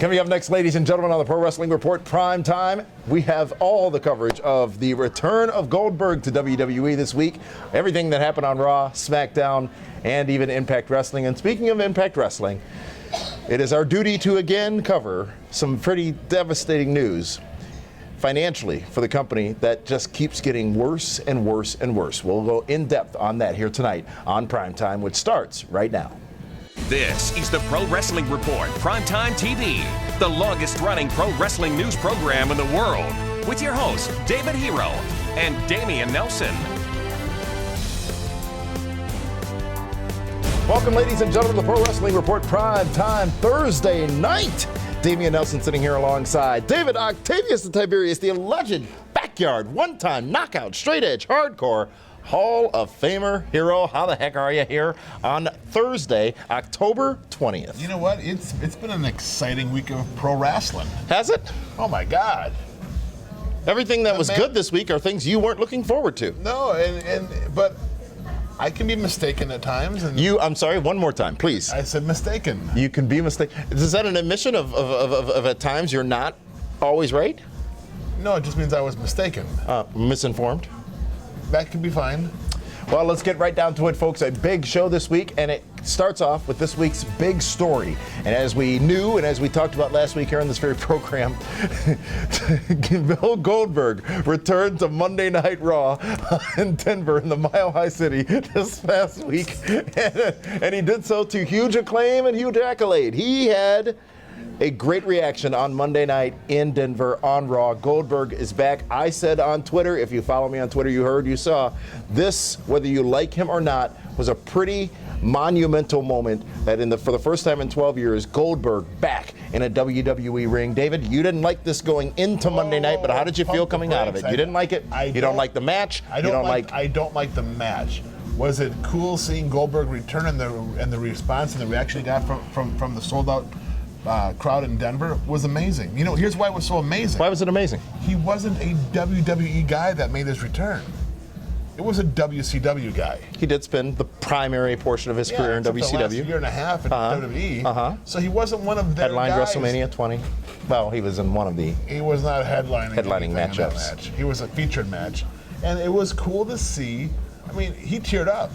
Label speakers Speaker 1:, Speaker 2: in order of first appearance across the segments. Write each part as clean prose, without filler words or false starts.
Speaker 1: Coming up next, ladies and gentlemen, on the Pro Wrestling Report Prime Time, we have all the coverage of the return of Goldberg to WWE this week, everything that happened on Raw, SmackDown, and even Impact Wrestling. And speaking of Impact Wrestling, it is our duty to again cover some pretty devastating news financially for the company that just keeps getting worse and worse and worse. We'll go in depth on that here tonight on Prime Time, which starts right now.
Speaker 2: This is the Pro Wrestling Report Primetime TV, the longest-running pro wrestling news program in the world, with your hosts David Hero and Damian Nelson.
Speaker 1: Welcome, ladies and gentlemen, to the Pro Wrestling Report Primetime Thursday night. Damian Nelson sitting here alongside David Octavius the Tiberius, the alleged backyard, one-time knockout, straight-edge, hardcore Hall of Famer Hero. How the heck are you here on Thursday, October 20th?
Speaker 3: You know what? It's been an exciting week of pro wrestling.
Speaker 1: Has it?
Speaker 3: Oh my God.
Speaker 1: Everything that was good this week are things you weren't looking forward to.
Speaker 3: No, but I can be mistaken at times. And
Speaker 1: I'm sorry, one more time, please.
Speaker 3: I said mistaken.
Speaker 1: You can be mistaken. Is that an admission of at times you're not always right?
Speaker 3: No, it just means I was mistaken.
Speaker 1: Misinformed?
Speaker 3: That could be fine.
Speaker 1: Well, let's get right down to it, folks. A big show this week, and it starts off with this week's big story. And as we knew, and as we talked about last week here on this very program, Bill Goldberg returned to Monday Night Raw in Denver in the Mile High City this past week. And he did so to huge acclaim and huge accolade. He had a great reaction on Monday night in Denver on Raw. Goldberg is back. I said on Twitter, if you follow me on Twitter, you heard, you saw, this, whether you like him or not, was a pretty monumental moment that for the first time in 12 years, Goldberg back in a WWE ring. David, you didn't like this going into Monday night, but how did you feel coming out of it? You didn't like it? You don't like the match?
Speaker 3: I don't like the match. Was it cool seeing Goldberg return and the response and the reaction he got from the sold-out crowd in Denver was amazing. You know, here's why it was so amazing.
Speaker 1: Why was it amazing?
Speaker 3: He wasn't a WWE guy that made his return. It was a WCW guy.
Speaker 1: He did spend the primary portion of his career in WCW.
Speaker 3: The last year and a half in WWE. So he wasn't one of their
Speaker 1: Headlined
Speaker 3: guys.
Speaker 1: WrestleMania 20. Well, he was in one of the...
Speaker 3: He was not headlining
Speaker 1: matchups.
Speaker 3: Match. He was a featured match. And it was cool to see. I mean, he teared up.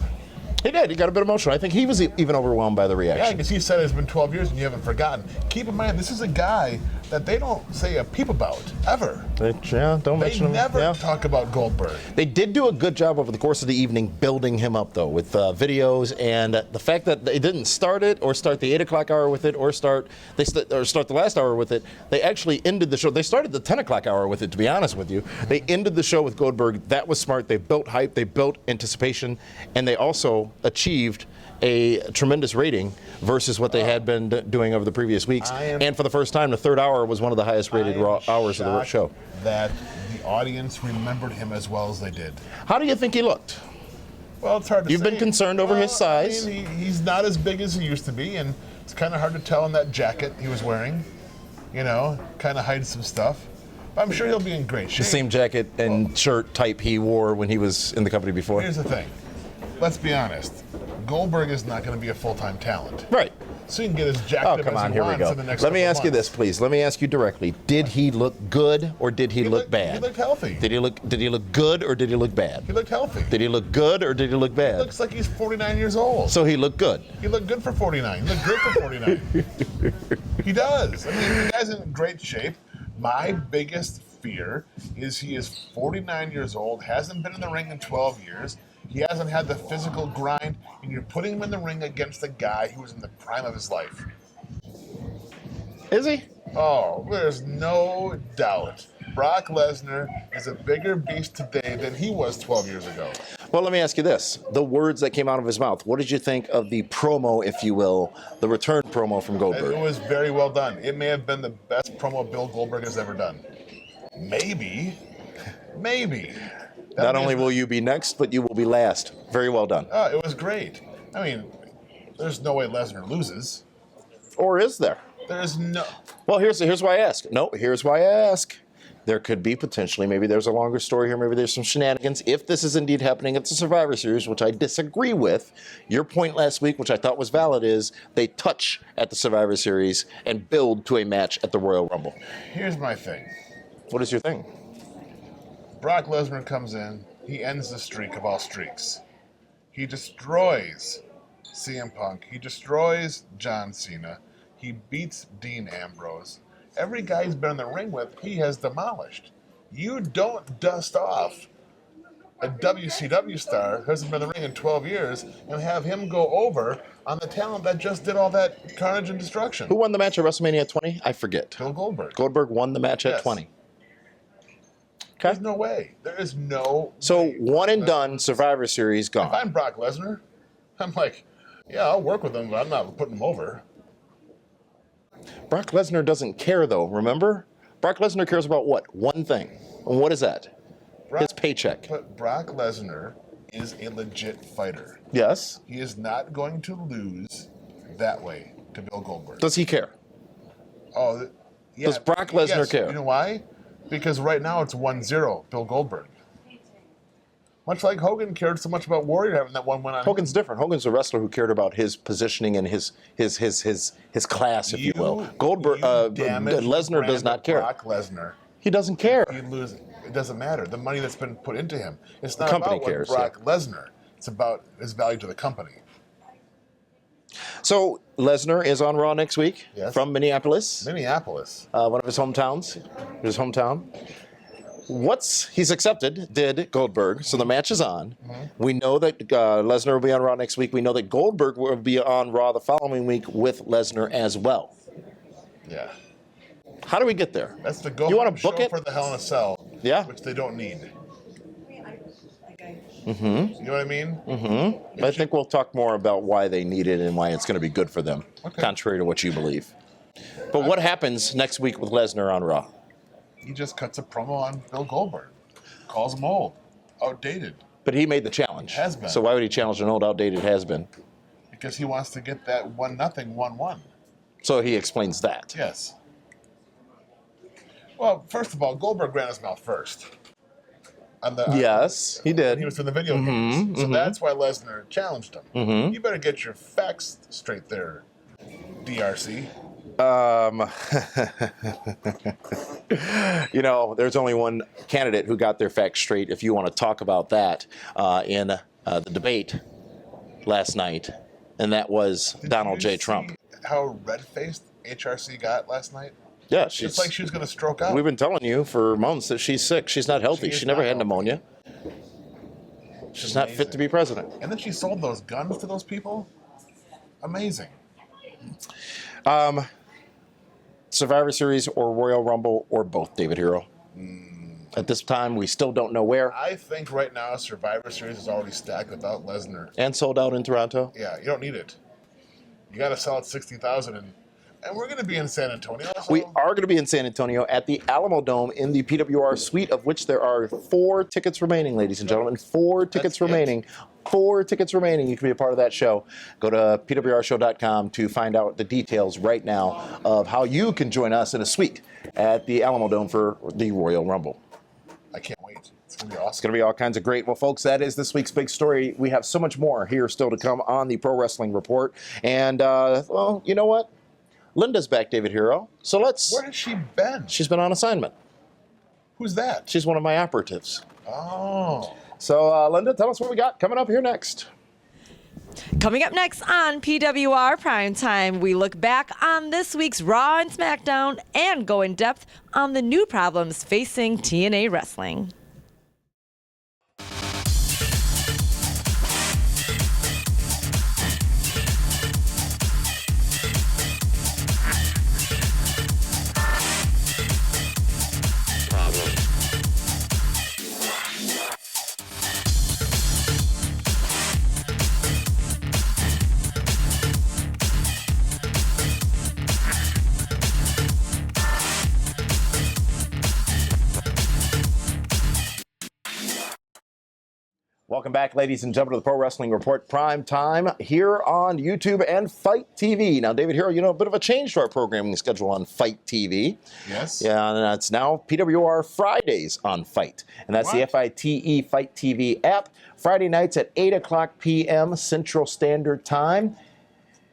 Speaker 1: He did. He got a bit emotional. I think he was even overwhelmed by the reaction.
Speaker 3: Yeah, because he said it's been 12 years and you haven't forgotten. Keep in mind, this is a guy that they don't say a peep about, ever.
Speaker 1: Don't mention him.
Speaker 3: They never talk about Goldberg.
Speaker 1: They did do a good job over the course of the evening building him up, though, with videos, and the fact that they didn't start it or start the 8 o'clock hour with it or start the last hour with it. They actually ended the show. They started the 10 o'clock hour with it, to be honest with you. They ended the show with Goldberg. That was smart. They built hype. They built anticipation, and they also achieved a tremendous rating versus what they had been doing over the previous weeks. And for the first time, the third hour was one of the highest rated hours of the show.
Speaker 3: That the audience remembered him as well as they did.
Speaker 1: How do you think he looked?
Speaker 3: Well, it's hard to say.
Speaker 1: You've been concerned over his size.
Speaker 3: I mean, he's not as big as he used to be, and it's kind of hard to tell in that jacket he was wearing. You know, kind of hides some stuff. But I'm sure he'll be in great shape.
Speaker 1: The same jacket and shirt type he wore when he was in the company before.
Speaker 3: Here's the thing. Let's be honest. Goldberg is not going to be a full-time talent.
Speaker 1: Right.
Speaker 3: So you can get as jacked up as he wants in the next
Speaker 1: Let me
Speaker 3: couple
Speaker 1: ask you
Speaker 3: months.
Speaker 1: this, please. Let me ask you directly. Did he look good or did he look bad?
Speaker 3: He looked healthy.
Speaker 1: Did he look good or did he look bad?
Speaker 3: He looked healthy.
Speaker 1: Did he look good or did he look bad?
Speaker 3: He looks like he's 49 years old.
Speaker 1: So he looked good.
Speaker 3: He looked good for 49. He looked great for 49. He does. I mean, the guy's in great shape. My biggest fear is he is 49 years old, hasn't been in the ring in 12 years. He hasn't had the physical grind, and you're putting him in the ring against a guy who was in the prime of his life.
Speaker 1: Is he?
Speaker 3: Oh, there's no doubt. Brock Lesnar is a bigger beast today than he was 12 years ago.
Speaker 1: Well, let me ask you this. The words that came out of his mouth, what did you think of the promo, if you will, the return promo from Goldberg?
Speaker 3: It was very well done. It may have been the best promo Bill Goldberg has ever done. Maybe.
Speaker 1: Not only will you be next, but you will be last. Very well done.
Speaker 3: It was great. I mean, there's no way Lesnar loses.
Speaker 1: Or is there?
Speaker 3: There's no...
Speaker 1: Well, here's why I ask. No, here's why I ask. there could be potentially, maybe there's a longer story here, maybe there's some shenanigans. If this is indeed happening at the Survivor Series, which I disagree with, your point last week, which I thought was valid, is they touch at the Survivor Series and build to a match at the Royal Rumble.
Speaker 3: Here's my thing.
Speaker 1: What is your thing?
Speaker 3: Brock Lesnar comes in. He ends the streak of all streaks. He destroys CM Punk. He destroys John Cena. He beats Dean Ambrose. Every guy he's been in the ring with, he has demolished. You don't dust off a WCW star who hasn't been in the ring in 12 years and have him go over on the talent that just did all that carnage and destruction.
Speaker 1: Who won the match at WrestleMania 20? I forget.
Speaker 3: Bill Goldberg.
Speaker 1: Goldberg won the match at 20. Okay.
Speaker 3: There's no way. There is no
Speaker 1: So
Speaker 3: way.
Speaker 1: one and done, Survivor Series gone.
Speaker 3: If I'm Brock Lesnar, I'm like, yeah, I'll work with him, but I'm not putting him over.
Speaker 1: Brock Lesnar doesn't care, though, remember? Brock Lesnar cares about what? One thing. And what is that? His paycheck.
Speaker 3: But Brock Lesnar is a legit fighter.
Speaker 1: Yes.
Speaker 3: He is not going to lose that way to Bill Goldberg.
Speaker 1: Does he care?
Speaker 3: Oh, yeah.
Speaker 1: Does Brock Lesnar care?
Speaker 3: You know why? Because right now it's 1-0, Bill Goldberg. Much like Hogan cared so much about Warrior having that one win on
Speaker 1: Hogan's different. Hogan's a wrestler who cared about his positioning and his class, if you will. Goldberg, Lesnar does not care.
Speaker 3: Brock Lesnar.
Speaker 1: He doesn't care.
Speaker 3: He loses. It doesn't matter. The money that's been put into him. It's not
Speaker 1: The company
Speaker 3: about
Speaker 1: cares,
Speaker 3: Brock Lesnar. It's about his value to the company.
Speaker 1: So Lesnar is on Raw next week from Minneapolis.
Speaker 3: Minneapolis.
Speaker 1: One of his hometowns. His hometown. He's accepted, did Goldberg, so the match is on. Mm-hmm. We know that Lesnar will be on Raw next week. We know that Goldberg will be on Raw the following week with Lesnar as well.
Speaker 3: Yeah.
Speaker 1: How do we get there?
Speaker 3: That's the goal.
Speaker 1: You want to book it
Speaker 3: for the Hell in a Cell?
Speaker 1: Yeah.
Speaker 3: Which they don't need.
Speaker 1: Mm-hmm.
Speaker 3: You know what I mean?
Speaker 1: Mm-hmm. I think we'll talk more about why they need it and why it's going to be good for them, contrary to what you believe. But what happens next week with Lesnar on Raw?
Speaker 3: He just cuts a promo on Bill Goldberg. Calls him old. Outdated.
Speaker 1: But he made the challenge.
Speaker 3: Has been.
Speaker 1: So why would he challenge an old, outdated has-been?
Speaker 3: Because he wants to get that 1-0, 1-1.
Speaker 1: So he explains that.
Speaker 3: Yes. Well, first of all, Goldberg ran his mouth first.
Speaker 1: Yes, he did.
Speaker 3: He was in the video games. So that's why Lesnar challenged him.
Speaker 1: Mm-hmm.
Speaker 3: You better get your facts straight there, DRC.
Speaker 1: There's only one candidate who got their facts straight, if you want to talk about that, in the debate last night, and that was Donald J. Trump.
Speaker 3: How red-faced HRC got last night?
Speaker 1: Yeah,
Speaker 3: it's like she was going to stroke out.
Speaker 1: We've been telling you for months that she's sick. She's not healthy. She never had pneumonia. She's not fit to be president.
Speaker 3: And then she sold those guns to those people? Amazing.
Speaker 1: Survivor Series or Royal Rumble or both, David Hero? At this time, we still don't know where.
Speaker 3: I think right now Survivor Series is already stacked without Lesnar.
Speaker 1: And sold out in Toronto?
Speaker 3: Yeah, you don't need it. You got to sell at 60,000 and we're going to be in San Antonio. So.
Speaker 1: We are going to be in San Antonio at the Alamo Dome in the PWR suite, of which there are 4 tickets remaining, ladies and gentlemen. 4 tickets remaining. 4 tickets remaining. You can be a part of that show. Go to pwrshow.com to find out the details right now of how you can join us in a suite at the Alamo Dome for the Royal Rumble.
Speaker 3: I can't wait. It's going to be awesome.
Speaker 1: It's going to be all kinds of great. Well, folks, that is this week's big story. We have so much more here still to come on the Pro Wrestling Report. And, well, you know what? Linda's back, David Hero. So let's...
Speaker 3: Where has she been?
Speaker 1: She's been on assignment.
Speaker 3: Who's that?
Speaker 1: She's one of my operatives.
Speaker 3: Oh.
Speaker 1: So, Linda, tell us what we got coming up here next.
Speaker 4: Coming up next on PWR Primetime, we look back on this week's Raw and SmackDown and go in depth on the new problems facing TNA Wrestling.
Speaker 1: Welcome back, ladies and gentlemen, to the Pro Wrestling Report Prime Time here on YouTube and Fight TV. Now, David Hero, a bit of a change to our programming schedule on Fight TV.
Speaker 3: Yes.
Speaker 1: Yeah, and it's now PWR Fridays on Fight. And that's the FITE Fight TV app. Friday nights at 8 o'clock p.m. Central Standard Time.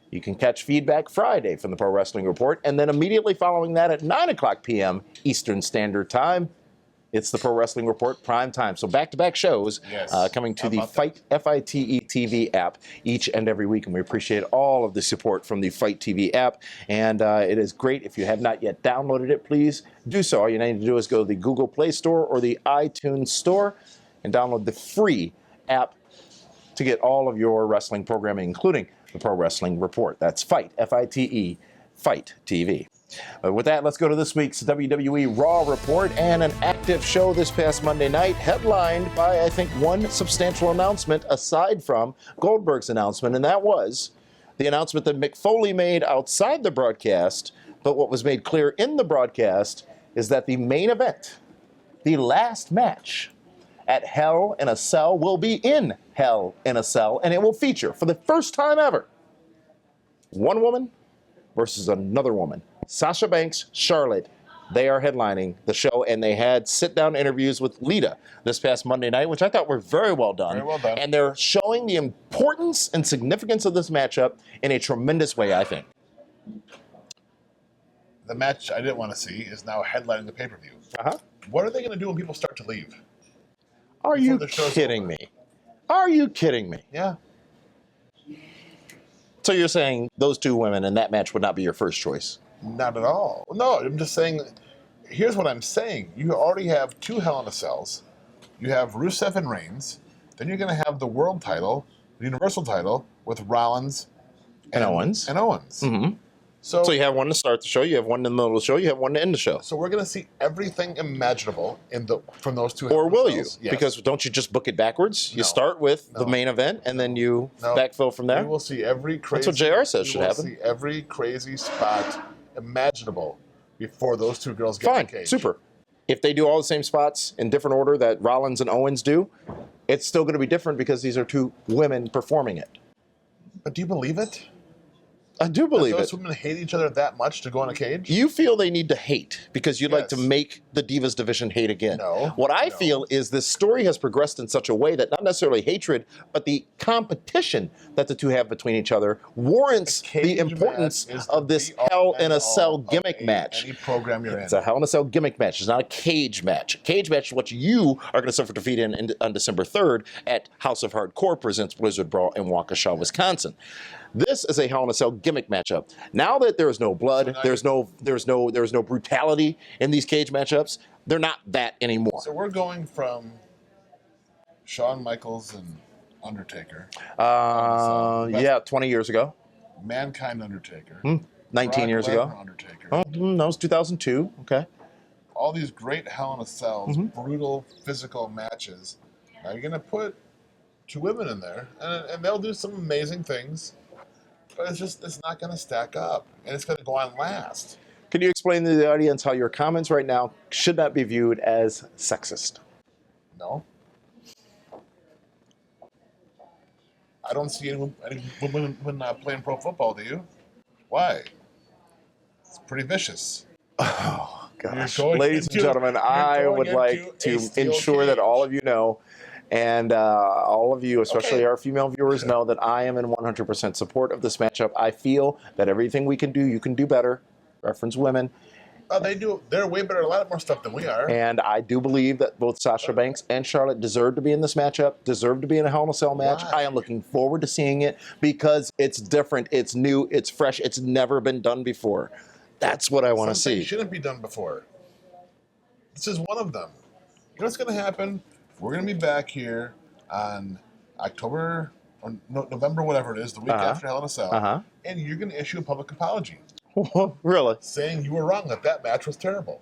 Speaker 1: You can catch Feedback Friday from the Pro Wrestling Report. And then immediately following that at 9 o'clock p.m. Eastern Standard Time. It's the Pro Wrestling Report Prime Time. So back-to-back shows coming to the FITE TV app each and every week. And we appreciate all of the support from the FITE TV app. And it is great. If you have not yet downloaded it, please do so. All you need to do is go to the Google Play Store or the iTunes Store and download the free app to get all of your wrestling programming, including the Pro Wrestling Report. That's FITE, F-I-T-E, FITE TV. But with that, let's go to this week's WWE Raw report, and an active show this past Monday night, headlined by, I think, one substantial announcement aside from Goldberg's announcement, and that was the announcement that Mick Foley made outside the broadcast. But what was made clear in the broadcast is that the main event, the last match at Hell in a Cell, will be in Hell in a Cell, and it will feature, for the first time ever, one woman versus another woman. Sasha Banks, Charlotte, they are headlining the show, and they had sit-down interviews with Lita this past Monday night, which I thought were very well done.
Speaker 3: Very well done.
Speaker 1: And they're showing the importance and significance of this matchup in a tremendous way, I think.
Speaker 3: The match I didn't want to see is now headlining the pay-per-view.
Speaker 1: Uh-huh.
Speaker 3: What are they going to do when people start to leave?
Speaker 1: Are you kidding me? Are you kidding me?
Speaker 3: Yeah.
Speaker 1: So you're saying those two women in that match would not be your first choice?
Speaker 3: Not at all. No, I'm just saying, here's what I'm saying. You already have two Hell in a Cells. You have Rusev and Reigns. Then you're going to have the world title, the Universal title, with Rollins
Speaker 1: and Owens.
Speaker 3: Mm-hmm. So
Speaker 1: you have one to start the show, you have one in the middle of the show, you have one to end the show.
Speaker 3: So we're going to see everything imaginable from those two.
Speaker 1: Or will you?
Speaker 3: Yes.
Speaker 1: Because don't you just book it backwards? You start with the main event, and then you backfill from there?
Speaker 3: We will see every crazy...
Speaker 1: That's what JR says should happen.
Speaker 3: We will see every crazy spot imaginable before those two girls get in the cage.
Speaker 1: Fine, super. If they do all the same spots in different order that Rollins and Owens do, it's still going to be different because these are two women performing it.
Speaker 3: But do you believe it?
Speaker 1: I do believe
Speaker 3: those
Speaker 1: it.
Speaker 3: women hate each other that much to go in a cage?
Speaker 1: You feel they need to hate because you'd like to make the Divas division hate again.
Speaker 3: No.
Speaker 1: What I feel is this story has progressed in such a way that not necessarily hatred, but the competition that the two have between each other warrants the importance of this Hell in a Cell gimmick match.
Speaker 3: Any program you're
Speaker 1: It's a Hell in a Cell gimmick match. It's not a cage match. A cage match is what you are going to suffer defeat in on December 3rd at House of Hardcore presents Blizzard Brawl in Waukesha, Wisconsin. This is a Hell in a Cell gimmick matchup. Now that there is no blood, there's no brutality in these cage matchups. They're not that anymore.
Speaker 3: So we're going from Shawn Michaels and Undertaker.
Speaker 1: 20 years ago.
Speaker 3: Mankind Undertaker.
Speaker 1: 19
Speaker 3: Brock
Speaker 1: years
Speaker 3: Lesnar
Speaker 1: ago.
Speaker 3: Undertaker.
Speaker 1: Oh, that was 2002. Okay.
Speaker 3: All these great Hell in a Cells, brutal physical matches. Now you're going to put two women in there, and they'll do some amazing things. But it's not going to stack up, and it's going to go on last.
Speaker 1: Can you explain to the audience how your comments right now should not be viewed as sexist?
Speaker 3: No. I don't see any women playing pro football, do you? Why? It's pretty vicious.
Speaker 1: Oh, gosh. Ladies and gentlemen, I would like to ensure that all of you know, and all of you, especially our female viewers, know that I am in 100% support of this matchup. I feel that everything we can do, you can do better. Reference women.
Speaker 3: Oh, they do. They're way better at a lot more stuff than we are.
Speaker 1: And I do believe that both Sasha Banks and Charlotte deserve to be in this matchup, deserve to be in a Hell in a Cell match.
Speaker 3: Why?
Speaker 1: I am looking forward to seeing it because it's different, it's new, it's fresh, it's never been done before. That's what I want to see.
Speaker 3: It shouldn't be done before. This is one of them. You know what's going to happen? We're going to be back here on October or November, whatever it is, the week after Hell in a Cell, and you're going to issue a public apology.
Speaker 1: Really?
Speaker 3: Saying you were wrong, that match was terrible,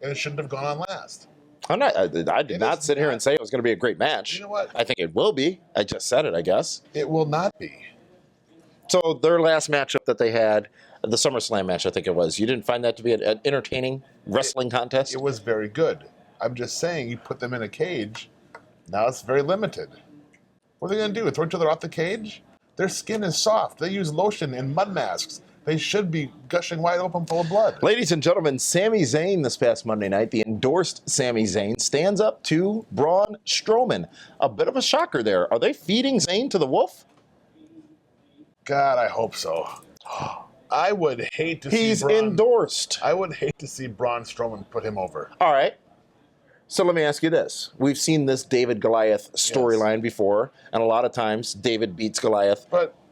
Speaker 3: and it shouldn't have gone on last.
Speaker 1: I did not sit here and say it was going to be a great match.
Speaker 3: You know what?
Speaker 1: I think it will be. I just said it, I guess.
Speaker 3: It will not be.
Speaker 1: So their last matchup that they had, the SummerSlam match, I think it was, you didn't find that to be an entertaining wrestling contest?
Speaker 3: It was very good. I'm just saying, you put them in a cage, now it's very limited. What are they going to do? Throw each other off the cage? Their skin is soft. They use lotion and mud masks. They should be gushing wide open full of blood.
Speaker 1: Ladies and gentlemen, Sami Zayn this past Monday night, the endorsed Sami Zayn, stands up to Braun Strowman. A bit of a shocker there. Are they feeding Zayn to the wolf?
Speaker 3: God, I hope so. I would hate to see
Speaker 1: He's endorsed.
Speaker 3: I would hate to see Braun Strowman put him over.
Speaker 1: All right. So let me ask you this. We've seen this David Goliath storyline before, and a lot of times David beats Goliath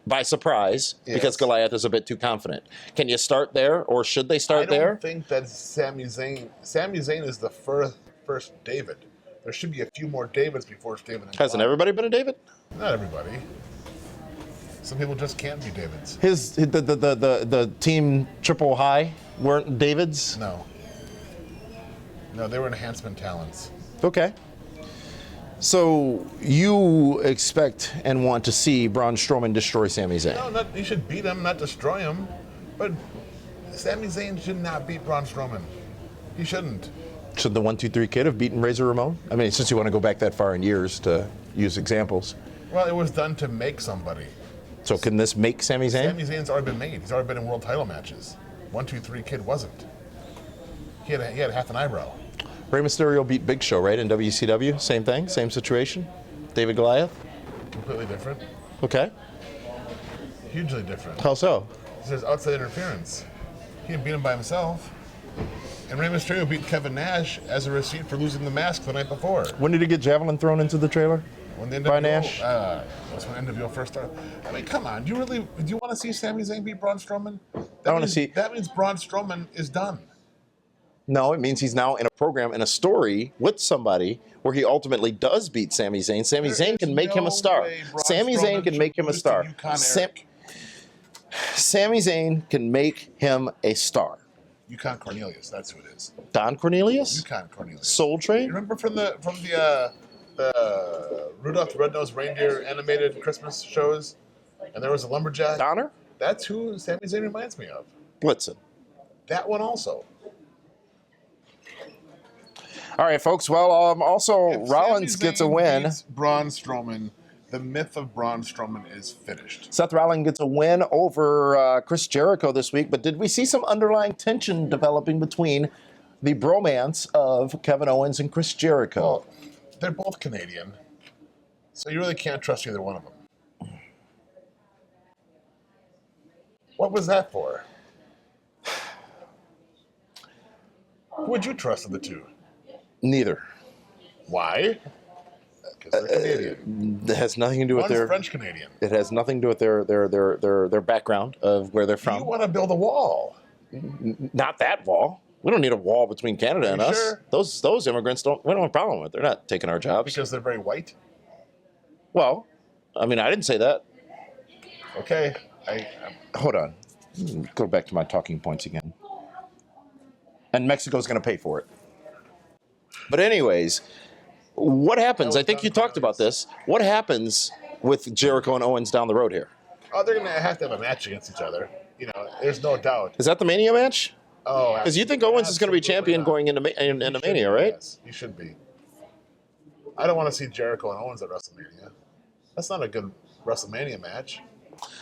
Speaker 1: by surprise because Goliath is a bit too confident. Can you start there, or should they start there?
Speaker 3: I don't think that Sami Zayn is the first David. There should be a few more Davids before it's David.
Speaker 1: Hasn't everybody been a David?
Speaker 3: Not everybody. Some people just can't be Davids.
Speaker 1: The team Triple High weren't Davids?
Speaker 3: No. No, they were enhancement talents.
Speaker 1: Okay. So you expect and want to see Braun Strowman destroy Sami Zayn?
Speaker 3: No, he should beat him, not destroy him. But Sami Zayn should not beat Braun Strowman. He shouldn't.
Speaker 1: Should the 1-2-3 Kid have beaten Razor Ramon? I mean, since you want to go back that far in years to use examples.
Speaker 3: Well, it was done to make somebody.
Speaker 1: So can this make Sami Zayn?
Speaker 3: Sami Zayn's already been made. He's already been in world title matches. 1-2-3 Kid wasn't. He had half an eyebrow.
Speaker 1: Rey Mysterio beat Big Show, right, in WCW? Same thing, same situation? David Goliath?
Speaker 3: Completely different.
Speaker 1: Okay.
Speaker 3: Hugely different.
Speaker 1: How so?
Speaker 3: There's outside interference. He didn't beat him by himself. And Rey Mysterio beat Kevin Nash as a receipt for losing the mask the night before.
Speaker 1: When did he get javelin thrown into the trailer?
Speaker 3: When the
Speaker 1: by Nash?
Speaker 3: That's when NWO first started. I mean, come on. Do you want to see Sami Zayn beat Braun Strowman?
Speaker 1: I want to see.
Speaker 3: That means Braun Strowman is done.
Speaker 1: No, it means he's now in a program, in a story with somebody where he ultimately does beat Sami Zayn. Sami Zayn can make him a star. Sami Zayn can make him a star. Sami Zayn can make him a star.
Speaker 3: Yukon Cornelius, that's who it is.
Speaker 1: Don Cornelius?
Speaker 3: Yukon Cornelius.
Speaker 1: Soul Train?
Speaker 3: You remember from the Rudolph the Red-Nosed Reindeer animated Christmas shows? And there was a lumberjack?
Speaker 1: Donner?
Speaker 3: That's who Sami Zayn reminds me of.
Speaker 1: Blitzen.
Speaker 3: That one also.
Speaker 1: All right, folks. Well, also
Speaker 3: if
Speaker 1: Rollins gets a win.
Speaker 3: Braun Strowman, the myth of Braun Strowman is finished.
Speaker 1: Seth Rollins gets a win over Chris Jericho this week, but did we see some underlying tension developing between the bromance of Kevin Owens and Chris Jericho?
Speaker 3: Well, they're both Canadian, so you really can't trust either one of them. What was that for? Who would you trust of the two?
Speaker 1: Neither.
Speaker 3: Why? Because they're Canadian.
Speaker 1: It has nothing to do with
Speaker 3: One's
Speaker 1: their
Speaker 3: French Canadian.
Speaker 1: It has nothing to do with their background of where they're from.
Speaker 3: You want to build a wall?
Speaker 1: Not that wall. We don't need a wall between Canada and us.
Speaker 3: Sure?
Speaker 1: Those immigrants we don't have a problem with. They're not taking our jobs.
Speaker 3: Because they're very white?
Speaker 1: Well, I mean, I didn't say that.
Speaker 3: Okay.
Speaker 1: Hold on. Go back to my talking points again. And Mexico's going to pay for it. But anyways, what happens? I think you talked about this. What happens with Jericho and Owens down the road here?
Speaker 3: Oh, they're going to have a match against each other. You know, there's no doubt.
Speaker 1: Is that the Mania match?
Speaker 3: Oh,
Speaker 1: because you think Owens is going to be champion going into Mania, right?
Speaker 3: Yes, he should be. I don't want to see Jericho and Owens at WrestleMania. That's not a good WrestleMania match.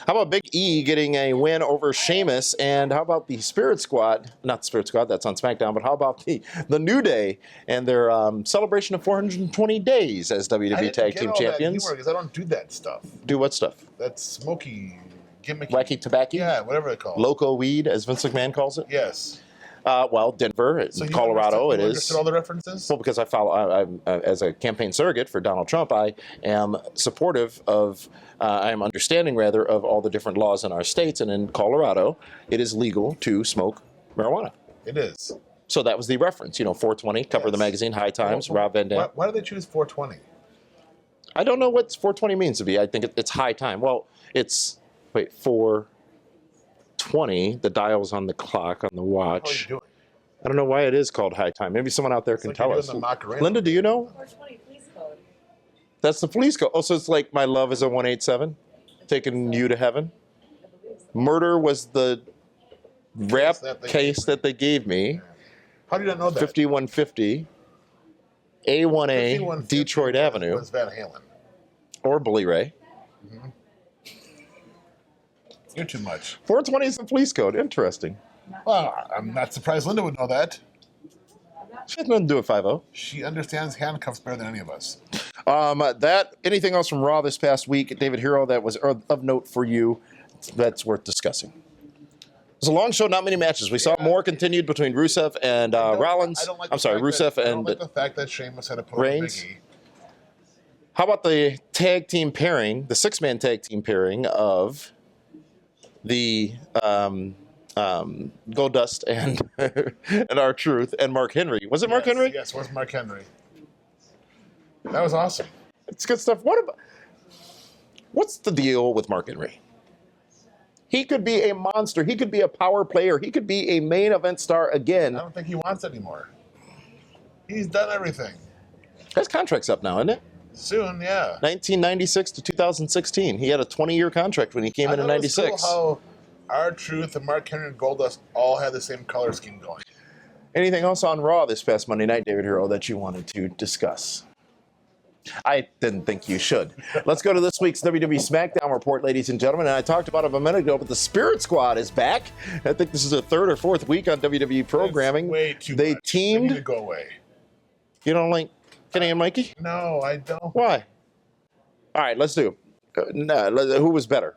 Speaker 1: How about Big E getting a win over Sheamus? And how about the Spirit Squad? Not the Spirit Squad, that's on SmackDown, but how about the New Day and their celebration of 420 days as WWE Tag Team Champions?
Speaker 3: Because I don't do that stuff.
Speaker 1: Do what stuff?
Speaker 3: That's smoky, gimmicky.
Speaker 1: Wacky tobacco?
Speaker 3: Yeah, whatever they call it.
Speaker 1: Loco weed, as Vince McMahon calls it?
Speaker 3: Yes.
Speaker 1: Well, Denver, Colorado, it is.
Speaker 3: Understood all the references?
Speaker 1: Well, because I follow, as a campaign surrogate for Donald Trump, I am supportive of, I am understanding rather, of all the different laws in our states. And in Colorado, it is legal to smoke marijuana.
Speaker 3: It is.
Speaker 1: So that was the reference, 420, cover of the magazine, High Times, Rob Van Dam.
Speaker 3: Why do they choose 420?
Speaker 1: I don't know what 420 means to be. I think it's high time. Well, it's, 420, the dial's on the clock, on the watch.
Speaker 3: How are you doing?
Speaker 1: I don't know why it is called high time. Maybe someone out there can tell us. Linda, do you know?
Speaker 5: 420 police code.
Speaker 1: That's the police code. Oh, so it's like my love is a 187, taking you to heaven. Murder was the rap case that they gave me.
Speaker 3: How do you not know that?
Speaker 1: 5150 A1A Detroit Avenue.
Speaker 3: Was Van Halen.
Speaker 1: Or Bully Ray.
Speaker 3: You're too much.
Speaker 1: 420 is the police code. Interesting.
Speaker 3: Well, I'm not surprised Linda would know that.
Speaker 1: She has nothing to do with 5-0.
Speaker 3: She understands handcuffs better than any of us.
Speaker 1: Anything else from Raw this past week, David Hero, that was of note for you that's worth discussing? It was a long show, not many matches. We saw more continued between Rusev and Rollins. Rusev
Speaker 3: I don't
Speaker 1: and
Speaker 3: like the fact that Sheamus had a put
Speaker 1: Reigns.
Speaker 3: Big E.
Speaker 1: How about the tag team pairing, the 6-man tag team pairing of the Goldust and and R-Truth and Mark Henry? Was it Mark Henry?
Speaker 3: Yes, it was Mark Henry. That was awesome.
Speaker 1: It's good stuff. What's the deal with Mark Henry? He could be a monster. He could be a power player. He could be a main event star again.
Speaker 3: I don't think he wants anymore. He's done everything.
Speaker 1: His contract's up now, isn't it?
Speaker 3: Soon, yeah.
Speaker 1: 1996 to 2016. He had a 20-year contract when he came in
Speaker 3: I
Speaker 1: 96.
Speaker 3: Cool how R-Truth and Mark Henry and Goldust all had the same color scheme going.
Speaker 1: Anything else on Raw this past Monday night, David Hero, that you wanted to discuss? I didn't think you should. Let's go to this week's WWE SmackDown report, ladies and gentlemen. And I talked about it a minute ago, but the Spirit Squad is back. I think this is the third or fourth week on WWE programming.
Speaker 3: It's way too
Speaker 1: they
Speaker 3: much.
Speaker 1: teamed.
Speaker 3: They need to go away.
Speaker 1: You don't like Kenny and Mikey?
Speaker 3: No, I don't.
Speaker 1: Why? All right, let's do. Who was better,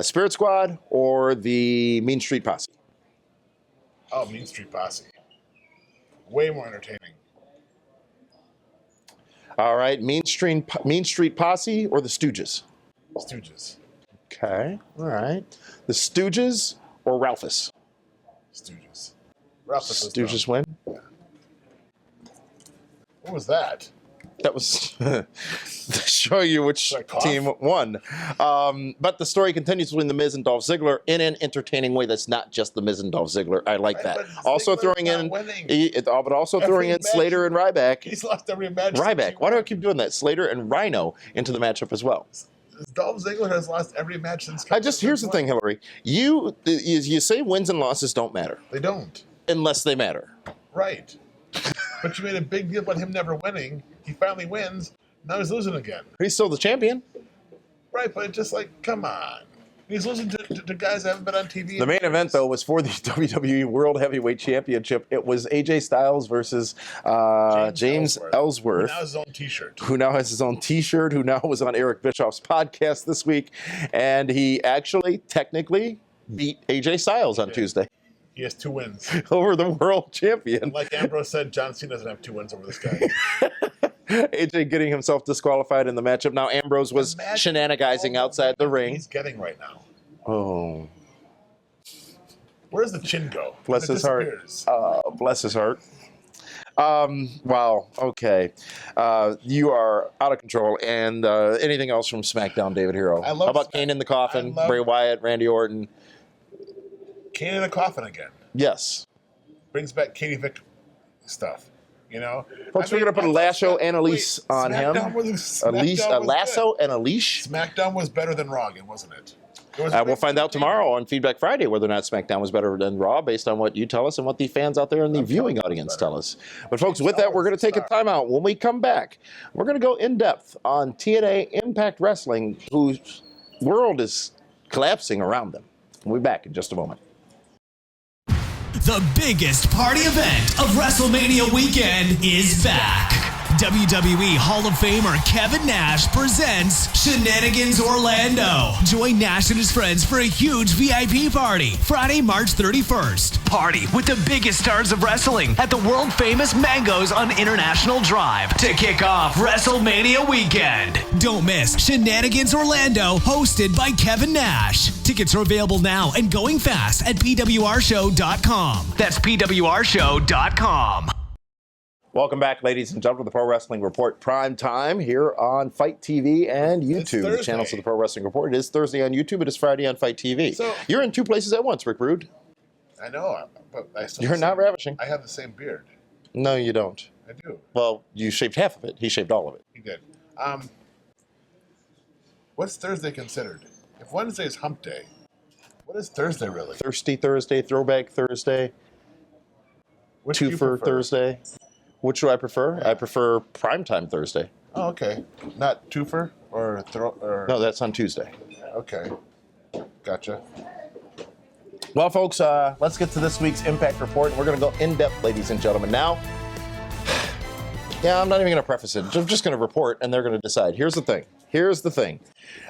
Speaker 1: Spirit Squad or the Mean Street Posse?
Speaker 3: Oh, Mean Street Posse. Way more entertaining.
Speaker 1: All right, Mean Street Posse or the Stooges?
Speaker 3: Stooges.
Speaker 1: Okay, all right. The Stooges or Ralphus?
Speaker 3: Stooges. Ralphus was
Speaker 1: Stooges
Speaker 3: dumb.
Speaker 1: win?
Speaker 3: What was that?
Speaker 1: That was to show you which team won. But the story continues between The Miz and Dolph Ziggler in an entertaining way that's not just The Miz and Dolph Ziggler. I like that. Also throwing in, Slater and Ryback.
Speaker 3: He's lost every match.
Speaker 1: Ryback. Why do I keep doing that? Slater and Rhino into the matchup as well.
Speaker 3: Dolph Ziggler has lost every match since.
Speaker 1: Here's the thing, Hillary. You say wins and losses don't matter.
Speaker 3: They don't.
Speaker 1: Unless they matter.
Speaker 3: Right. But you made a big deal about him never winning. He finally wins. Now he's losing again.
Speaker 1: He's still the champion.
Speaker 3: Right, but just like, come on. He's losing to guys that haven't been on TV.
Speaker 1: The main event, though, was for the WWE World Heavyweight Championship. It was AJ Styles versus James Ellsworth.
Speaker 3: Who now has his own T-shirt.
Speaker 1: Who now has his own T-shirt, who now was on Eric Bischoff's podcast this week. And he actually, technically, beat AJ Styles on Tuesday.
Speaker 3: He has 2 wins.
Speaker 1: Over the world champion.
Speaker 3: And like Ambrose said, John Cena doesn't have 2 wins over this guy.
Speaker 1: AJ getting himself disqualified in the matchup. Now Ambrose was shenanigizing outside the ring.
Speaker 3: He's getting right now.
Speaker 1: Oh.
Speaker 3: Where does the chin go?
Speaker 1: Bless his heart. Bless his heart. Wow. Okay. You are out of control. And anything else from SmackDown, David Hero? How about Kane in the Coffin, Bray Wyatt, Randy Orton?
Speaker 3: Kane in the Coffin again.
Speaker 1: Yes.
Speaker 3: Brings back Katie Vick stuff. You know,
Speaker 1: folks, we're going to put a lasso and a leash on him. A lasso and a leash.
Speaker 3: SmackDown was better than Raw, wasn't it?
Speaker 1: We'll find out tomorrow on Feedback Friday whether or not SmackDown was better than Raw based on what you tell us and what the fans out there in the viewing audience tell us. But folks, with that, we're going to take a timeout. When we come back, we're going to go in depth on TNA Impact Wrestling, whose world is collapsing around them. We'll be back in just a moment.
Speaker 5: The biggest party event of WrestleMania weekend is back. WWE Hall of Famer Kevin Nash presents Shenanigans Orlando. Join Nash and his friends for a huge VIP party Friday, March 31st. Party with the biggest stars of wrestling at the world famous Mango's on International Drive to kick off WrestleMania weekend. Don't miss Shenanigans Orlando, hosted by Kevin Nash. Tickets are available now and going fast at PWRshow.com. That's PWRshow.com.
Speaker 1: Welcome back, ladies and gentlemen, to the Pro Wrestling Report Prime Time here on Fight TV and YouTube, the channels of the Pro Wrestling Report. It is Thursday on YouTube. It is Friday on Fight TV. So, you're in 2 places at once, Rick Rude.
Speaker 3: I know, but
Speaker 1: you're not ravishing.
Speaker 3: I have the same beard.
Speaker 1: No, you don't.
Speaker 3: I do.
Speaker 1: Well, you shaved half of it. He shaved all of it.
Speaker 3: He did. What's Thursday considered? If Wednesday is Hump Day, what is Thursday really?
Speaker 1: Thirsty Thursday, Throwback Thursday, Twofer Thursday. Which do I prefer? Yeah. I prefer Primetime Thursday.
Speaker 3: Oh, okay. Not twofer? Or
Speaker 1: No, that's on Tuesday.
Speaker 3: okay, gotcha.
Speaker 1: Well, folks, let's get to this week's Impact Report. And we're going to go in-depth, ladies and gentlemen. Now, yeah, I'm not even going to preface it. I'm just going to report, and they're going to decide. Here's the thing.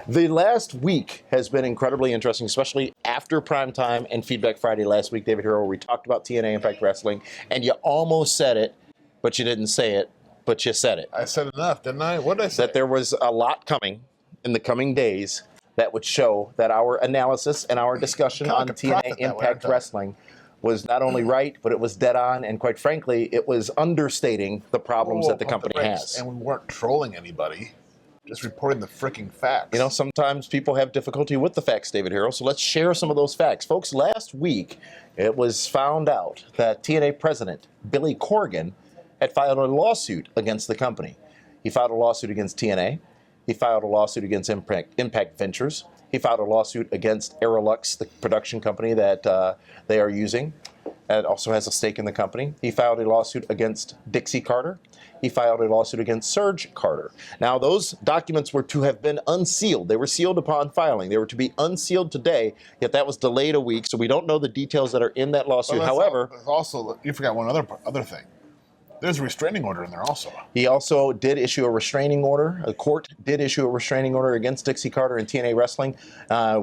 Speaker 1: The last week has been incredibly interesting, especially after PrimeTime and Feedback Friday last week, David Hero, where we talked about TNA Impact Wrestling, and you almost said it, but you didn't say it, but you said it.
Speaker 3: I said enough, didn't I? What did I say?
Speaker 1: That there was a lot coming in the coming days that would show that our analysis and our discussion on TNA Impact Wrestling was not only right, but it was dead on, and quite frankly, it was understating the problems that the company has.
Speaker 3: And we weren't trolling anybody, just reporting the freaking facts.
Speaker 1: You know, sometimes people have difficulty with the facts, David Hero, so let's share some of those facts. Folks, last week, it was found out that TNA president Billy Corgan had filed a lawsuit against the company. He filed a lawsuit against TNA. He filed a lawsuit against Impact Ventures. He filed a lawsuit against Aerolux, the production company that they are using. It also has a stake in the company. He filed a lawsuit against Dixie Carter. He filed a lawsuit against Serge Carter. Now, those documents were to have been unsealed. They were sealed upon filing. They were to be unsealed today, yet that was delayed a week, so we don't know the details that are in that lawsuit. However,
Speaker 3: also, you forgot one other thing. There's a restraining order in there also.
Speaker 1: He also did issue a restraining order. The court did issue a restraining order against Dixie Carter and TNA Wrestling.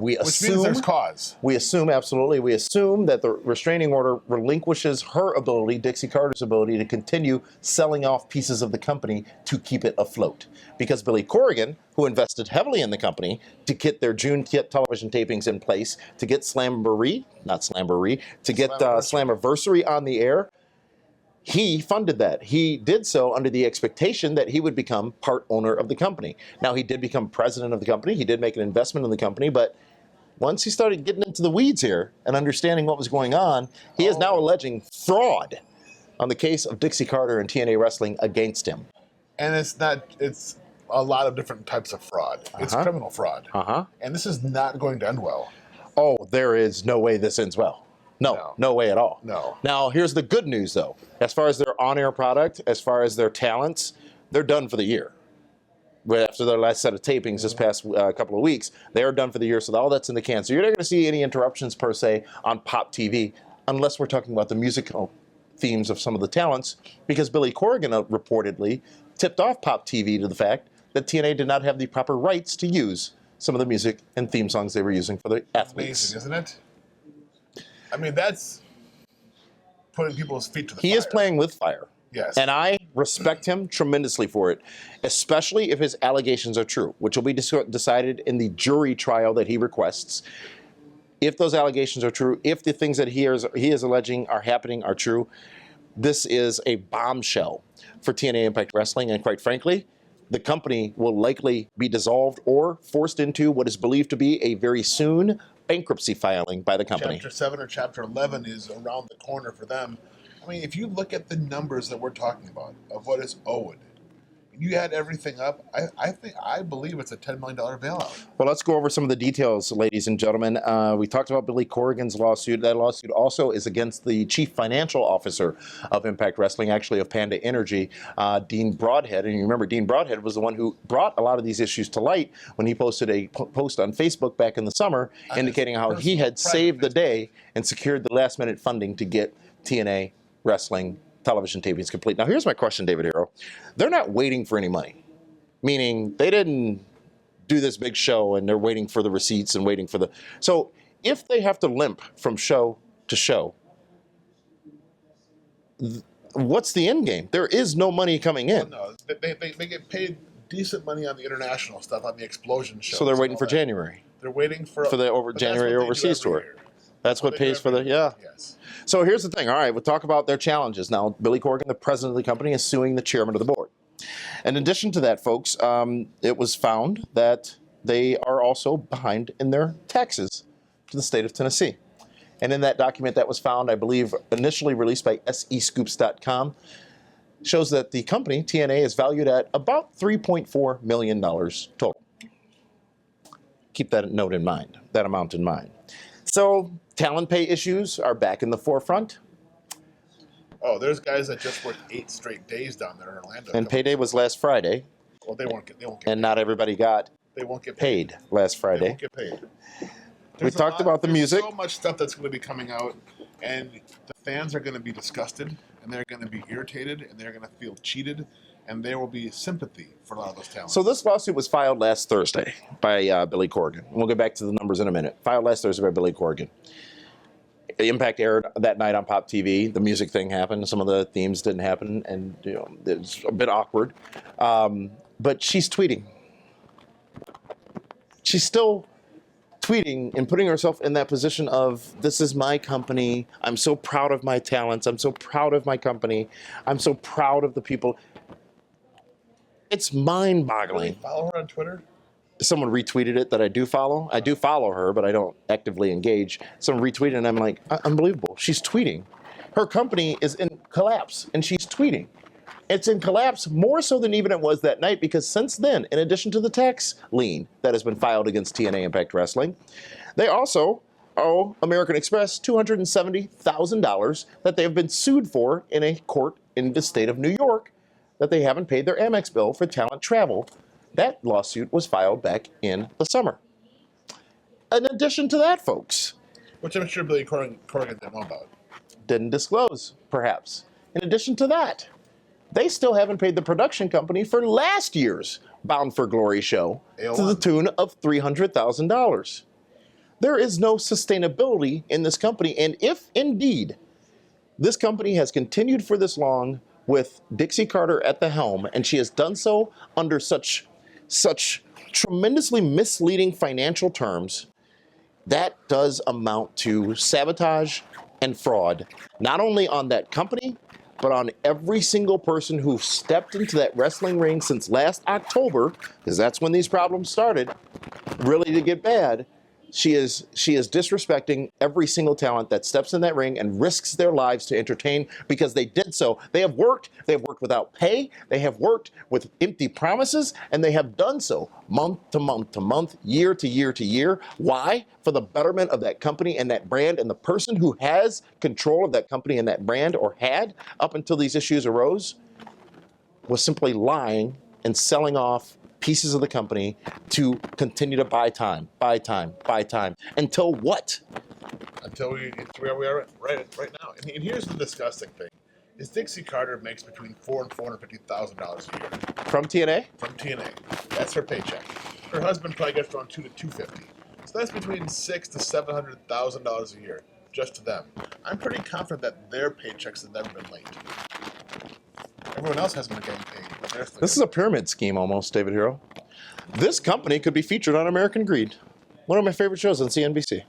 Speaker 3: Which means there's cause.
Speaker 1: We assume that the restraining order relinquishes her ability, Dixie Carter's ability, to continue selling off pieces of the company to keep it afloat. Because Billy Corgan, who invested heavily in the company to get their June television tapings in place, to get Slammiversary on the air, he funded that. He did so under the expectation that he would become part owner of the company. Now, he did become president of the company. He did make an investment in the company, but once he started getting into the weeds here and understanding what was going on, he is now alleging fraud on the case of Dixie Carter and TNA Wrestling against him.
Speaker 3: And it's a lot of different types of fraud. It's criminal fraud. And this is not going to end well.
Speaker 1: Oh, there is no way this ends well. No way at all.
Speaker 3: No.
Speaker 1: Now, here's the good news, though. As far as their on-air product, as far as their talents, they're done for the year. Right after their last set of tapings this past couple of weeks, they are done for the year, so all that's in the can. So you're not going to see any interruptions, per se, on Pop TV, unless we're talking about the musical themes of some of the talents, because Billy Corgan reportedly tipped off Pop TV to the fact that TNA did not have the proper rights to use some of the music and theme songs they were using for the athletes.
Speaker 3: Amazing, isn't it? I mean, that's putting people's feet to the fire.
Speaker 1: He is playing with fire.
Speaker 3: Yes.
Speaker 1: And I respect him tremendously for it, especially if his allegations are true, which will be decided in the jury trial that he requests. If those allegations are true, if the things that he is alleging are happening are true, this is a bombshell for TNA Impact Wrestling. And quite frankly, the company will likely be dissolved or forced into what is believed to be a very soon bankruptcy filing by the company.
Speaker 3: Chapter 7 or Chapter 11 is around the corner for them. I mean, if you look at the numbers that we're talking about of what is owed, you add everything up, I believe it's a $10 million bailout.
Speaker 1: Well, let's go over some of the details, ladies and gentlemen. We talked about Billy Corgan's lawsuit. That lawsuit also is against the chief financial officer of Impact Wrestling, actually of Panda Energy, Dean Broadhead. And you remember Dean Broadhead was the one who brought a lot of these issues to light when he posted a post on Facebook back in the summer indicating how he had saved the day and secured the last-minute funding to get TNA Wrestling television tapings complete. Now, here's my question, David Hero. They're not waiting for any money, meaning they didn't do this big show and they're waiting for the receipts and waiting for the... So if they have to limp from show to show, what's the end game? There is no money coming in.
Speaker 3: No, they get paid decent money on the international stuff, on the Explosion shows.
Speaker 1: So they're waiting for January.
Speaker 3: They're waiting for
Speaker 1: the January overseas tour. That's what pays for the... Yeah.
Speaker 3: Yes.
Speaker 1: So here's the thing. All right, we'll talk about their challenges. Now, Billy Corgan, the president of the company, is suing the chairman of the board. In addition to that, folks, it was found that they are also behind in their taxes to the state of Tennessee. And in that document that was found, I believe, initially released by SEScoops.com, shows that the company, TNA, is valued at about $3.4 million total. Keep that note in mind, that amount in mind. So talent pay issues are back in the forefront.
Speaker 3: Oh, there's guys that just worked 8 straight days down there in Orlando.
Speaker 1: And payday was last Friday.
Speaker 3: Well, they won't get
Speaker 1: and not everybody got
Speaker 3: they won't get
Speaker 1: paid last
Speaker 3: They
Speaker 1: Friday.
Speaker 3: won't get paid.
Speaker 1: We talked about the music.
Speaker 3: There's so much stuff that's going to be coming out, and the fans are going to be disgusted, and they're going to be irritated, and they're going to feel cheated, and there will be sympathy for a lot of those talents.
Speaker 1: So this lawsuit was filed last Thursday by Billy Corgan. We'll get back to the numbers in a minute. Filed last Thursday by Billy Corgan. Impact aired that night on Pop TV. The music thing happened. Some of the themes didn't happen, and it's a bit awkward. But she's tweeting. She's still tweeting and putting herself in that position of, this is my company. I'm so proud of my talents. I'm so proud of my company. I'm so proud of the people. It's mind-boggling.
Speaker 3: Do you follow her on Twitter?
Speaker 1: Someone retweeted it that I do follow. I do follow her, but I don't actively engage. Someone retweeted, and I'm like, unbelievable. She's tweeting. Her company is in collapse, and she's tweeting. It's in collapse more so than even it was that night, because since then, in addition to the tax lien that has been filed against TNA Impact Wrestling, they also owe American Express $270,000 that they have been sued for in a court in the state of New York, that they haven't paid their Amex bill for talent travel. That lawsuit was filed back in the summer. In addition to that, folks,
Speaker 3: Which I'm sure Billy Corgan didn't know about.
Speaker 1: didn't disclose, perhaps. In addition to that, they still haven't paid the production company for last year's Bound for Glory show to the tune of $300,000. There is no sustainability in this company, and if indeed this company has continued for this long with Dixie Carter at the helm, and she has done so under such tremendously misleading financial terms, that does amount to sabotage and fraud, not only on that company, but on every single person who stepped into that wrestling ring since last October, because that's when these problems started, really to get bad. She is disrespecting every single talent that steps in that ring and risks their lives to entertain, because they did so. They have worked without pay, they have worked with empty promises, and they have done so month to month to month, year to year to year. Why? For the betterment of that company and that brand, and the person who has control of that company and that brand, or had up until these issues arose, was simply lying and selling off pieces of the company to continue to buy time. Until what?
Speaker 3: Until it's where we are right now. And here's the disgusting thing: is Dixie Carter makes between $400,000 and $450,000 a year
Speaker 1: From TNA?
Speaker 3: from TNA. That's her paycheck. Her husband probably gets around $200,000 to $250,000. So that's between $600,000 to $700,000 a year just to them. I'm pretty confident that their paychecks have never been late. Everyone else hasn't been getting paid. But they're still
Speaker 1: This is a pyramid scheme almost, David Hero. This company could be featured on American Greed, one of my favorite shows on CNBC.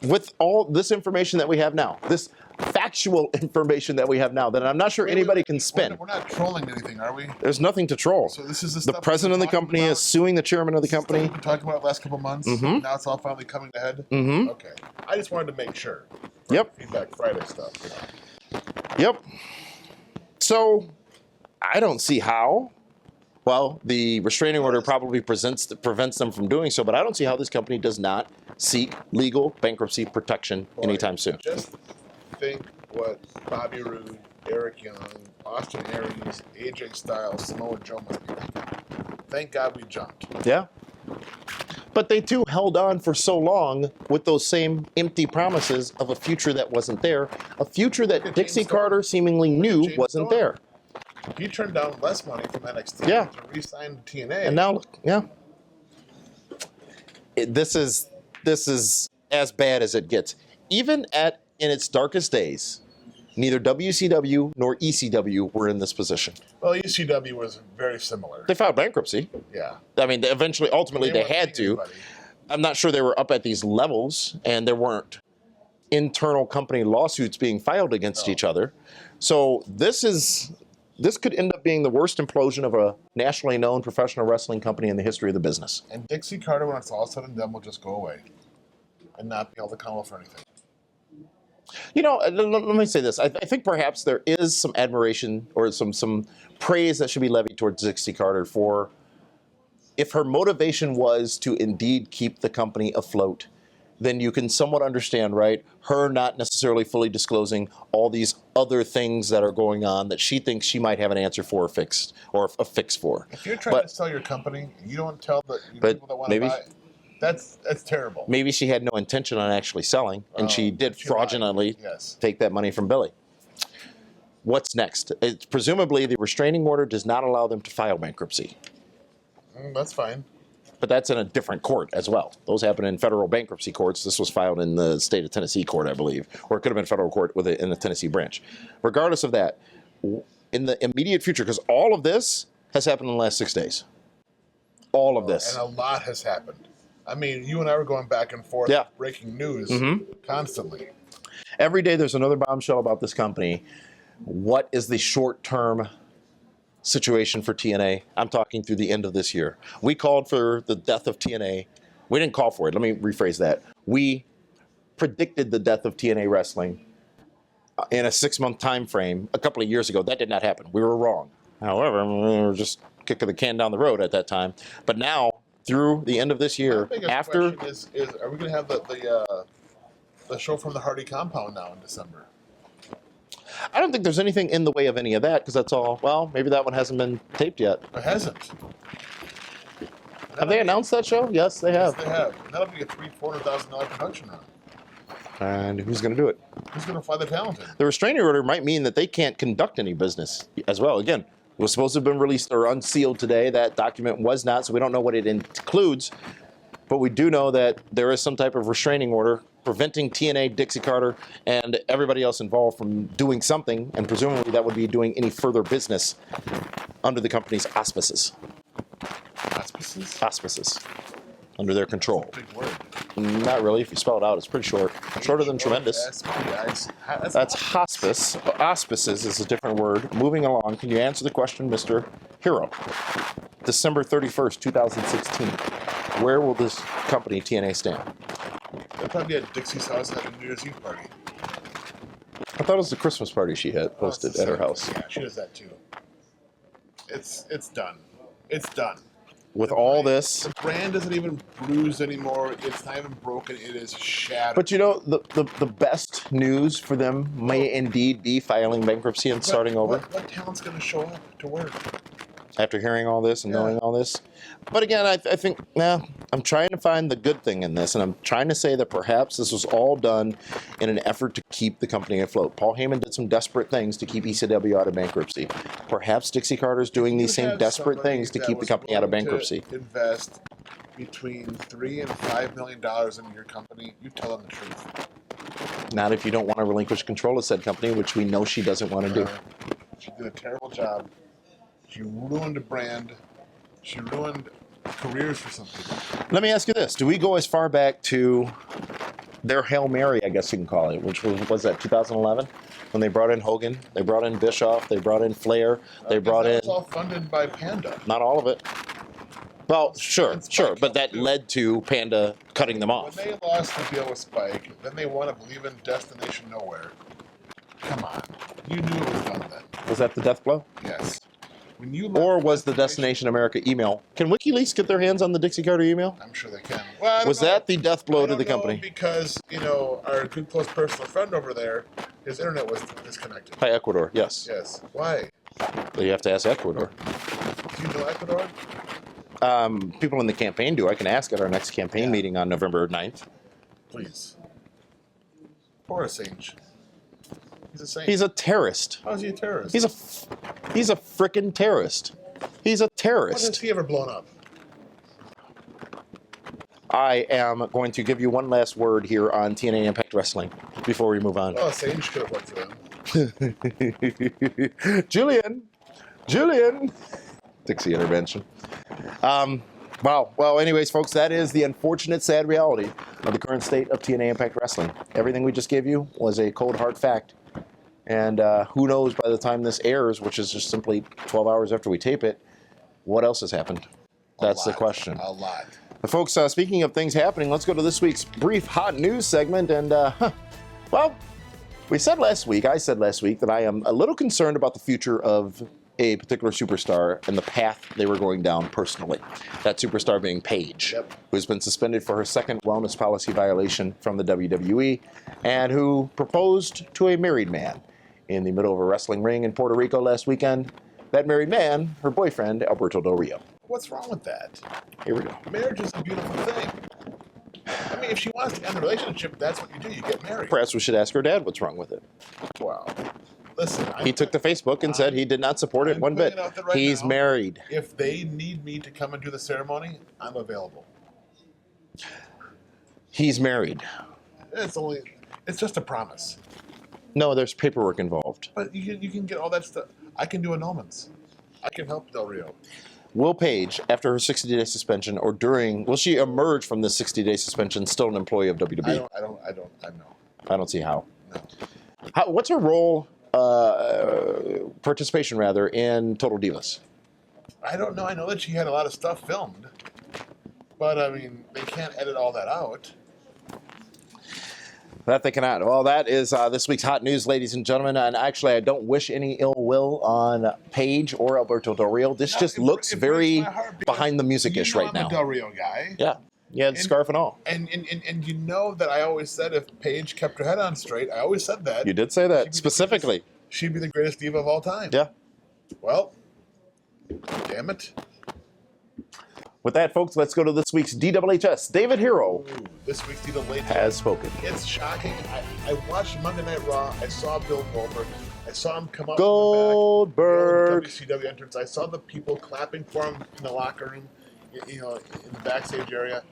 Speaker 1: With all this information that we have now, this factual information that we have now, that I'm not sure anybody can spin.
Speaker 3: We're not trolling anything, are we?
Speaker 1: There's nothing to troll.
Speaker 3: So this is the
Speaker 1: The
Speaker 3: stuff
Speaker 1: president of
Speaker 3: we've
Speaker 1: the
Speaker 3: been
Speaker 1: company
Speaker 3: talking
Speaker 1: is suing the chairman of the company.
Speaker 3: We've been talking about it the last couple months.
Speaker 1: Mhm.
Speaker 3: Now it's all finally coming to head.
Speaker 1: Mhm.
Speaker 3: Okay. I just wanted to make sure.
Speaker 1: Yep.
Speaker 3: Feedback Friday stuff.
Speaker 1: Yep. So, I don't see how. Well, the restraining order probably prevents them from doing so, but I don't see how this company does not seek legal bankruptcy protection anytime soon.
Speaker 3: Just think what Bobby Roode, Eric Young, Austin Aries, AJ Styles, Samoa Joe must be thinking. Thank God we jumped.
Speaker 1: Yeah. But they too held on for so long with those same empty promises of a future that wasn't there, a future that Dixie Carter seemingly knew wasn't there.
Speaker 3: He turned down less money from NXT
Speaker 1: Yeah.
Speaker 3: to re-sign TNA.
Speaker 1: And now, look, yeah. This is as bad as it gets. Even in its darkest days, neither WCW nor ECW were in this position.
Speaker 3: Well, ECW was very similar.
Speaker 1: They filed bankruptcy.
Speaker 3: Yeah.
Speaker 1: I mean, ultimately, they
Speaker 3: weren't
Speaker 1: had
Speaker 3: paying
Speaker 1: to.
Speaker 3: anybody.
Speaker 1: I'm not sure they were up at these levels, and there weren't internal company lawsuits being filed against each other. So this could end up being the worst implosion of a nationally known professional wrestling company in the history of the business.
Speaker 3: And Dixie Carter, when it's all said and done, will just go away and not be held accountable for anything.
Speaker 1: You know, let me say this. I think perhaps there is some admiration or some praise that should be levied towards Dixie Carter for, if her motivation was to indeed keep the company afloat then you can somewhat understand, right? Her not necessarily fully disclosing all these other things that are going on that she thinks she might have an answer for or a fix for.
Speaker 3: If you're trying to sell your company, and you don't tell the people that want to buy it, that's terrible.
Speaker 1: Maybe she had no intention on actually selling, and she did fraudulently take that money from Billy. What's next? Presumably, the restraining order does not allow them to file bankruptcy.
Speaker 3: That's fine.
Speaker 1: But that's in a different court as well. Those happen in federal bankruptcy courts. This was filed in the state of Tennessee court, I believe, or it could have been federal court in the Tennessee branch. Regardless of that, in the immediate future, because all of this has happened in the last 6 days. All of this.
Speaker 3: And a lot has happened. I mean, you and I were going back and forth, breaking news constantly.
Speaker 1: Every day there's another bombshell about this company. What is the short-term situation for TNA? I'm talking through the end of this year. We called for the death of TNA. We didn't call for it. Let me rephrase that. We predicted the death of TNA Wrestling in a 6-month time frame a couple of years ago. That did not happen. We were wrong. However, we were just kicking the can down the road at that time. But now, through the end of this year, after
Speaker 3: is are we going to have the show from the Hardy compound now in December?
Speaker 1: I don't think there's anything in the way of any of that, because that's all, well, maybe that one hasn't been taped yet.
Speaker 3: It hasn't.
Speaker 1: Have they announced that show? Yes, they have.
Speaker 3: Yes, they have. And that'll be a $300,000 production run.
Speaker 1: And who's going to do it?
Speaker 3: Who's going to fly the talent in?
Speaker 1: The restraining order might mean that they can't conduct any business as well. Again, it was supposed to have been released or unsealed today. That document was not, so we don't know what it includes. But we do know that there is some type of restraining order preventing TNA, Dixie Carter, and everybody else involved from doing something, and presumably that would be doing any further business under the company's auspices.
Speaker 3: Auspices?
Speaker 1: Auspices. Under their control.
Speaker 3: Big word.
Speaker 1: Not really. If you spell it out, it's pretty short. Shorter than tremendous. That's hospice. Auspices is a different word. Moving along, can you answer the question, Mr. Hero? December 31st, 2016. Where will this company, TNA, stand?
Speaker 3: They'll probably be at Dixie's house having a New Year's Eve party.
Speaker 1: I thought it was the Christmas party she had posted at her house.
Speaker 3: Yeah, she does that too. It's done. It's done.
Speaker 1: With all this,
Speaker 3: the brand isn't even bruised anymore. It's not even broken. It is shattered.
Speaker 1: But you know, the best news for them may indeed be filing bankruptcy and starting over.
Speaker 3: What talent's going to show up to work?
Speaker 1: After hearing all this and knowing all this. But again, I think, I'm trying to find the good thing in this, and I'm trying to say that perhaps this was all done in an effort to keep the company afloat. Paul Heyman did some desperate things to keep ECW out of bankruptcy. Perhaps Dixie Carter's doing these same desperate things to keep the company out of bankruptcy.
Speaker 3: Invest between $3 and $5 million in your company, you tell them the truth.
Speaker 1: Not if you don't want to relinquish control of said company, which we know she doesn't want to do.
Speaker 3: She did a terrible job. She ruined a brand. She ruined careers for some people.
Speaker 1: Let me ask you this. Do we go as far back to their Hail Mary, I guess you can call it, which was that 2011? When they brought in Hogan, they brought in Bischoff, they brought in Flair, they brought in...
Speaker 3: It's all funded by Panda.
Speaker 1: Not all of it. Well, sure, but that led to Panda cutting them off.
Speaker 3: When they lost the deal with Spike, then they want to believe in Destination Nowhere. Come on. You knew it was done then.
Speaker 1: Was that the death blow?
Speaker 3: Yes.
Speaker 1: Or was the Destination America email? Can WikiLeaks get their hands on the Dixie Carter email?
Speaker 3: I'm sure they can. Well,
Speaker 1: was that the death blow to the company?
Speaker 3: Because, our good close personal friend over there, his internet was disconnected.
Speaker 1: By Ecuador, yes.
Speaker 3: Yes. Why?
Speaker 1: Well, you have to ask Ecuador.
Speaker 3: Do you know Ecuador?
Speaker 1: People in the campaign do. I can ask at our next campaign meeting on November 9th.
Speaker 3: Please. Poor Assange. He's a saint.
Speaker 1: He's a terrorist.
Speaker 3: How is he a terrorist?
Speaker 1: He's a frickin' terrorist. He's a terrorist.
Speaker 3: What has he ever blown up?
Speaker 1: I am going to give you one last word here on TNA Impact Wrestling before we move on.
Speaker 3: Well, Assange could have worked for them.
Speaker 1: Julian. Dixie intervention. Wow. Well, anyways, folks, that is the unfortunate, sad reality of the current state of TNA Impact Wrestling. Everything we just gave you was a cold, hard fact. And who knows by the time this airs, which is just simply 12 hours after we tape it, what else has happened? That's the question.
Speaker 3: A lot.
Speaker 1: Folks, speaking of things happening, let's go to this week's brief hot news segment. And, well, I said last week that I am a little concerned about the future of a particular superstar and the path they were going down personally. That superstar being Paige, who's been suspended for her second wellness policy violation from the WWE, and who proposed to a married man in the middle of a wrestling ring in Puerto Rico last weekend. That married man, her boyfriend, Alberto Del Rio.
Speaker 3: What's wrong with that?
Speaker 1: Here we go.
Speaker 3: Marriage is a beautiful thing. I mean, if she wants to end the relationship, that's what you do. You get married.
Speaker 1: Perhaps we should ask her dad what's wrong with it.
Speaker 3: Wow. Listen,
Speaker 1: He took to Facebook and said he did not support it one bit.
Speaker 3: putting it out there right
Speaker 1: He's
Speaker 3: now.
Speaker 1: married.
Speaker 3: If they need me to come and do the ceremony, I'm available.
Speaker 1: He's married.
Speaker 3: It's just a promise.
Speaker 1: No, there's paperwork involved.
Speaker 3: But you can get all that stuff. I can do annulments. I can help Del Rio.
Speaker 1: Will Paige, after her 60-day suspension or during, will she emerge from this 60-day suspension still an employee of WWE?
Speaker 3: I know.
Speaker 1: I don't see how.
Speaker 3: No.
Speaker 1: What's her role, participation rather, in Total Divas?
Speaker 3: I don't know. I know that she had a lot of stuff filmed. But, I mean, they can't edit all that out.
Speaker 1: That they cannot. Well, that is this week's hot news, ladies and gentlemen. And actually, I don't wish any ill will on Paige or Alberto Del Rio. This just looks very behind the music-ish right now.
Speaker 3: I'm a Del Rio guy.
Speaker 1: Yeah, the scarf and all.
Speaker 3: And you know that I always said if Paige kept her head on straight, I always said that.
Speaker 1: You did say that specifically.
Speaker 3: She'd be the greatest diva of all time.
Speaker 1: Yeah.
Speaker 3: Well, damn it.
Speaker 1: With that, folks, let's go to this week's DWHS. David Hero
Speaker 3: This week's DWHS
Speaker 1: has spoken.
Speaker 3: It's shocking. I watched Monday Night Raw. I saw Bill Goldberg. I saw him come up
Speaker 1: Goldberg.
Speaker 3: from the back, WCW entrance. I saw the people clapping for him in the locker room, in the backstage area.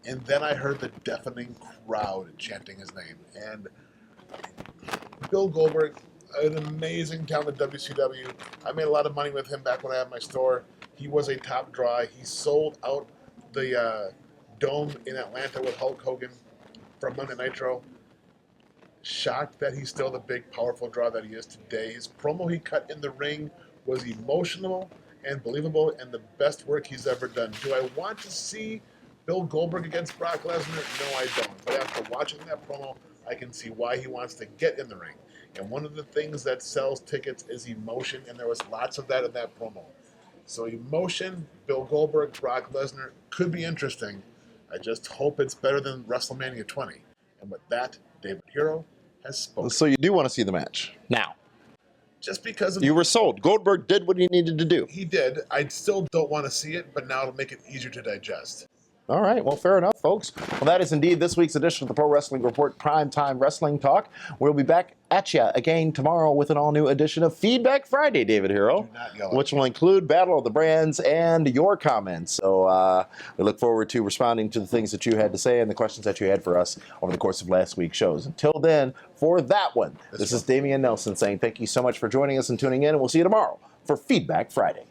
Speaker 3: And then I heard the deafening crowd chanting his name. And Bill Goldberg, an amazing talent at WCW. I made a lot of money with him back when I had my store. He was a top draw. He sold out the Dome in Atlanta with Hulk Hogan from Monday Nitro. Shocked that he's still the big, powerful draw that he is today. His promo he cut in the ring was emotional and believable and the best work he's ever done. Do I want to see Bill Goldberg against Brock Lesnar? No, I don't. But after watching that promo, I can see why he wants to get in the ring. And one of the things that sells tickets is emotion, and there was lots of that in that promo. So emotion, Bill Goldberg, Brock Lesnar could be interesting. I just hope it's better than WrestleMania 20. And with that, David Hero has spoken.
Speaker 1: So you do want to see the match now?
Speaker 3: Just because of
Speaker 1: You were sold. Goldberg did what he needed to do.
Speaker 3: he did. I still don't want to see it, but now it'll make it easier to digest.
Speaker 1: All right, well, fair enough, folks. Well, that is indeed this week's edition of the Pro Wrestling Report Primetime Wrestling Talk. We'll be back at you again tomorrow with an all-new edition of Feedback Friday, David Hero,
Speaker 3: Do not yell at
Speaker 1: which
Speaker 3: me.
Speaker 1: will include Battle of the Brands and your comments. So we look forward to responding to the things that you had to say and the questions that you had for us over the course of last week's shows. Until then, for that one, this is Damian Nelson saying thank you so much for joining us and tuning in, and we'll see you tomorrow for Feedback Friday.